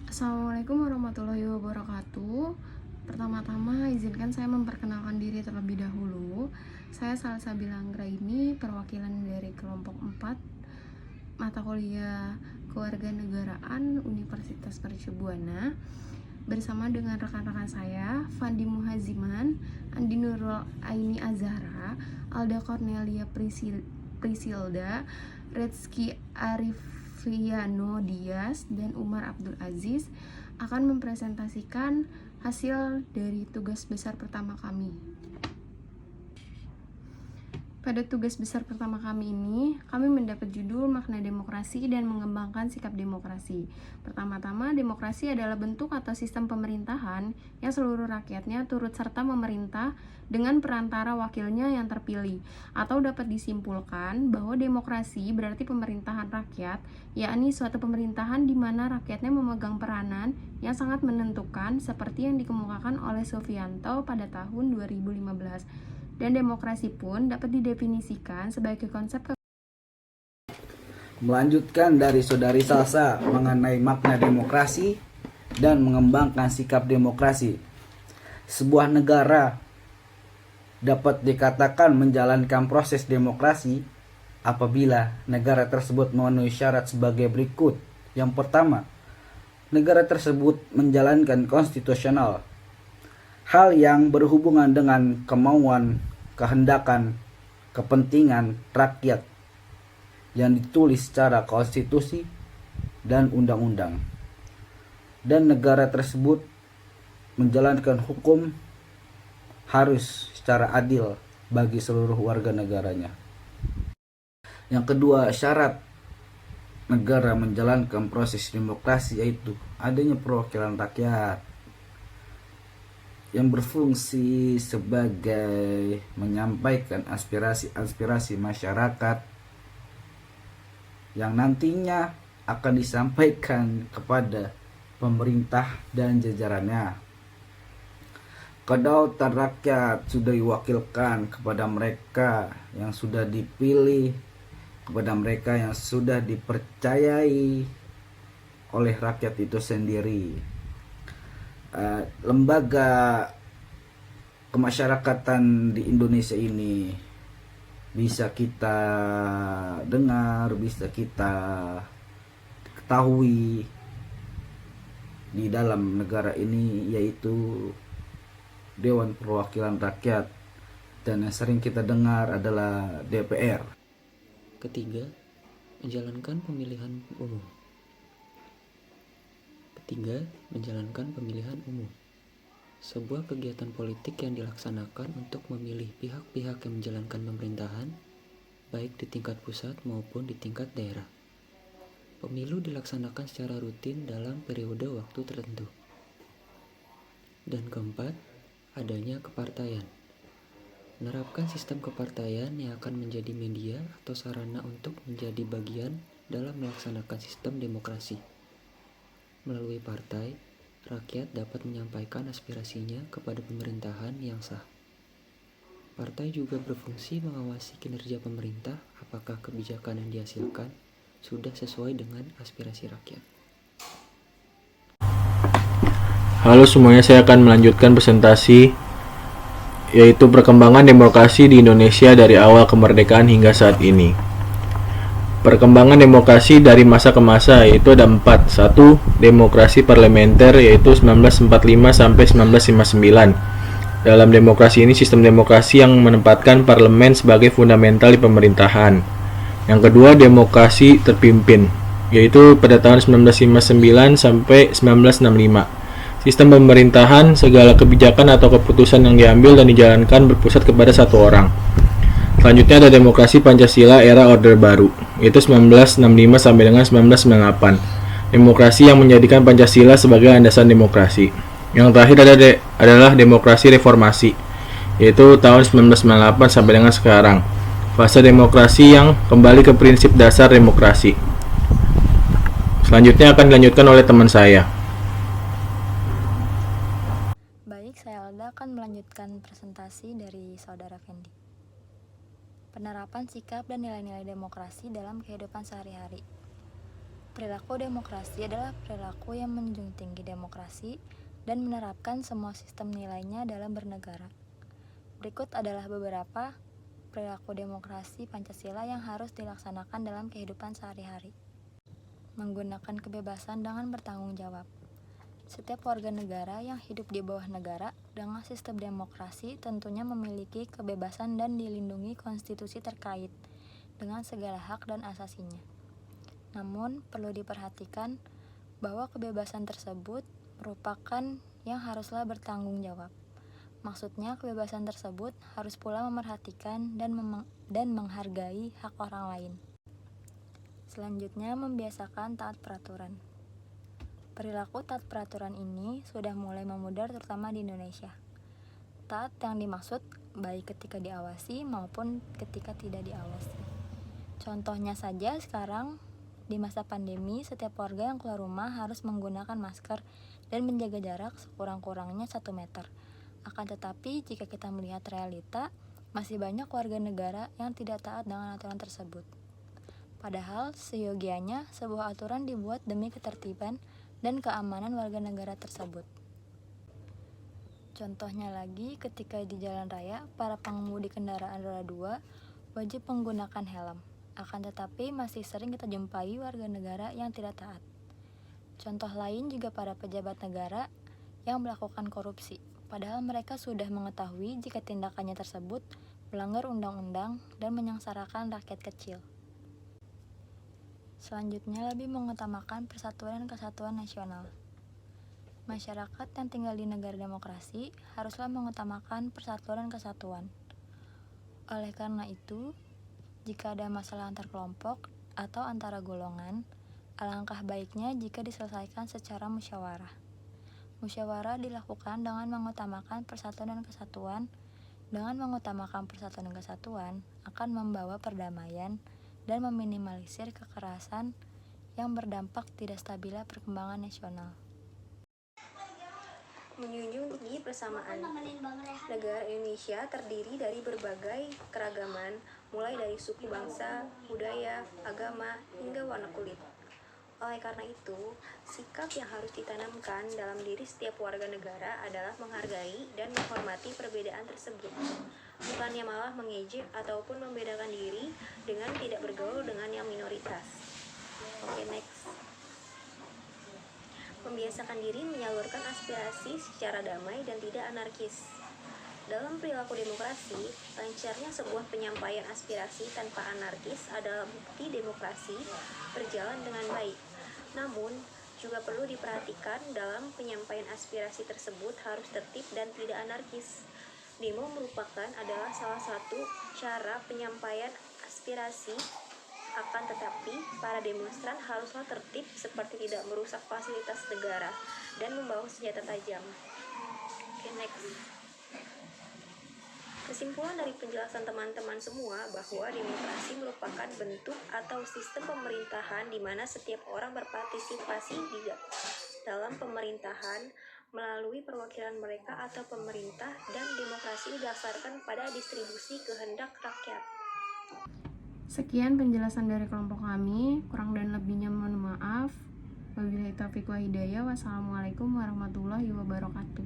Assalamualaikum warahmatullahi wabarakatuh. Pertama-tama izinkan saya memperkenalkan diri terlebih dahulu. Saya Salsabila Anggraini, perwakilan dari kelompok 4 mata kuliah Kewarganegaraan Universitas Mercubuana, bersama dengan rekan-rekan saya Fandi Muhaziman, Andi Nurul Aini Azhara, Alda Cornelia Prisilda, Rezki Arifiano Dias, dan Umar Abdul Aziz akan mempresentasikan hasil dari tugas besar pertama kami. Pada tugas besar pertama kami ini, kami mendapat judul Makna Demokrasi dan Mengembangkan Sikap Demokrasi. Pertama-tama, demokrasi adalah bentuk atau sistem pemerintahan yang seluruh rakyatnya turut serta memerintah dengan perantara wakilnya yang terpilih. Atau dapat disimpulkan bahwa demokrasi berarti pemerintahan rakyat, yakni suatu pemerintahan di mana rakyatnya memegang peranan yang sangat menentukan seperti yang dikemukakan oleh Sufianto pada tahun 2015. Dan demokrasi pun dapat didefinisikan sebagai konsep Melanjutkan dari Saudari Salsa mengenai makna demokrasi dan mengembangkan sikap demokrasi. Sebuah negara dapat dikatakan menjalankan proses demokrasi apabila negara tersebut memenuhi syarat sebagai berikut. Yang pertama, negara tersebut menjalankan konstitusional, hal yang berhubungan dengan kemauan, kehendakan, kepentingan rakyat yang ditulis secara konstitusi dan undang-undang. Dan negara tersebut menjalankan hukum harus secara adil bagi seluruh warga negaranya. Yang kedua, syarat negara menjalankan proses demokrasi yaitu adanya perwakilan rakyat yang berfungsi sebagai menyampaikan aspirasi masyarakat yang nantinya akan disampaikan kepada pemerintah dan jajarannya. Kedaulatan rakyat sudah diwakilkan kepada mereka yang sudah dipilih, kepada mereka yang sudah dipercayai oleh rakyat itu sendiri. Lembaga kemasyarakatan di Indonesia ini bisa kita dengar, bisa kita ketahui di dalam negara ini, yaitu Dewan Perwakilan Rakyat, dan yang sering kita dengar adalah DPR. Ketiga, menjalankan pemilihan umum. Sebuah kegiatan politik yang dilaksanakan untuk memilih pihak-pihak yang menjalankan pemerintahan, baik di tingkat pusat maupun di tingkat daerah. Pemilu dilaksanakan secara rutin dalam periode waktu tertentu. Dan keempat, adanya kepartaian. Menerapkan sistem kepartaian yang akan menjadi media atau sarana untuk menjadi bagian dalam melaksanakan sistem demokrasi. Melalui partai, rakyat dapat menyampaikan aspirasinya kepada pemerintahan yang sah. Partai juga berfungsi mengawasi kinerja pemerintah apakah kebijakan yang dihasilkan sudah sesuai dengan aspirasi rakyat. Halo semuanya, saya akan melanjutkan presentasi yaitu perkembangan demokrasi di Indonesia dari awal kemerdekaan hingga saat ini. Perkembangan demokrasi dari masa ke masa yaitu ada 4. 1. Demokrasi parlementer yaitu 1945 sampai 1959. Dalam demokrasi ini sistem demokrasi yang menempatkan parlemen sebagai fundamental di pemerintahan. Yang kedua, demokrasi terpimpin yaitu pada tahun 1959 sampai 1965. Sistem pemerintahan, segala kebijakan atau keputusan yang diambil dan dijalankan berpusat kepada satu orang. Selanjutnya ada demokrasi Pancasila era Orde Baru, yaitu 1965 sampai dengan 1998. Demokrasi yang menjadikan Pancasila sebagai landasan demokrasi. Yang terakhir adalah demokrasi reformasi, yaitu tahun 1998 sampai dengan sekarang. Fase demokrasi yang kembali ke prinsip dasar demokrasi. Selanjutnya akan dilanjutkan oleh teman saya. Baik, saya Alda akan melanjutkan presentasi dari Saudara Fendi. Penerapan sikap dan nilai-nilai demokrasi dalam kehidupan sehari-hari. Perilaku demokrasi adalah perilaku yang menjunjung tinggi demokrasi dan menerapkan semua sistem nilainya dalam bernegara. Berikut adalah beberapa perilaku demokrasi Pancasila yang harus dilaksanakan dalam kehidupan sehari-hari. Menggunakan kebebasan dengan bertanggung jawab. Setiap warga negara yang hidup di bawah negara dengan sistem demokrasi tentunya memiliki kebebasan dan dilindungi konstitusi terkait dengan segala hak dan asasinya. Namun, perlu diperhatikan bahwa kebebasan tersebut merupakan yang haruslah bertanggung jawab. Maksudnya, kebebasan tersebut harus pula memerhatikan dan menghargai hak orang lain. Selanjutnya, membiasakan taat peraturan. Perilaku taat peraturan ini sudah mulai memudar terutama di Indonesia. Taat yang dimaksud baik ketika diawasi maupun ketika tidak diawasi. Contohnya saja sekarang di masa pandemi, setiap warga yang keluar rumah harus menggunakan masker dan menjaga jarak sekurang-kurangnya 1 meter. Akan tetapi, jika kita melihat realita, masih banyak warga negara yang tidak taat dengan aturan tersebut. Padahal, seyogianya sebuah aturan dibuat demi ketertiban dan keamanan warga negara tersebut. Contohnya lagi, ketika di jalan raya, para pengemudi kendaraan roda 2 wajib menggunakan helm. Akan tetapi, masih sering kita jumpai warga negara yang tidak taat. Contoh lain juga para pejabat negara yang melakukan korupsi, padahal mereka sudah mengetahui jika tindakannya tersebut melanggar undang-undang dan menyengsarakan rakyat kecil. Selanjutnya, lebih mengutamakan persatuan dan kesatuan nasional. Masyarakat yang tinggal di negara demokrasi haruslah mengutamakan persatuan dan kesatuan. Oleh karena itu, jika ada masalah antar kelompok atau antara golongan, alangkah baiknya jika diselesaikan secara musyawarah. Musyawarah dilakukan dengan mengutamakan persatuan dan kesatuan. Dengan mengutamakan persatuan dan kesatuan akan membawa perdamaian dan meminimalisir kekerasan yang berdampak tidak stabilnya perkembangan nasional. Menjunjung tinggi persamaan. Negara Indonesia terdiri dari berbagai keragaman, mulai dari suku bangsa, budaya, agama, hingga warna kulit. Oleh karena itu, sikap yang harus ditanamkan dalam diri setiap warga negara adalah menghargai dan menghormati perbedaan tersebut. Bukannya malah mengejek ataupun membedakan diri dengan tidak bergaul dengan yang minoritas. Oke, next. Membiasakan diri menyalurkan aspirasi secara damai dan tidak anarkis. Dalam perilaku demokrasi, lancarnya sebuah penyampaian aspirasi tanpa anarkis adalah bukti demokrasi berjalan dengan baik. Namun, juga perlu diperhatikan dalam penyampaian aspirasi tersebut harus tertib dan tidak anarkis. Demo merupakan adalah salah satu cara penyampaian aspirasi, akan tetapi para demonstran haruslah tertib seperti tidak merusak fasilitas negara dan membawa senjata tajam. Oke, next. Kesimpulan dari penjelasan teman-teman semua bahwa demokrasi merupakan bentuk atau sistem pemerintahan di mana setiap orang berpartisipasi di dalam pemerintahan melalui perwakilan mereka atau pemerintah, dan demokrasi didasarkan pada distribusi kehendak rakyat. Sekian penjelasan dari kelompok kami, kurang dan lebihnya mohon maaf. Wabillahi taufiq wa hidayah. Wassalamualaikum warahmatullahi wabarakatuh.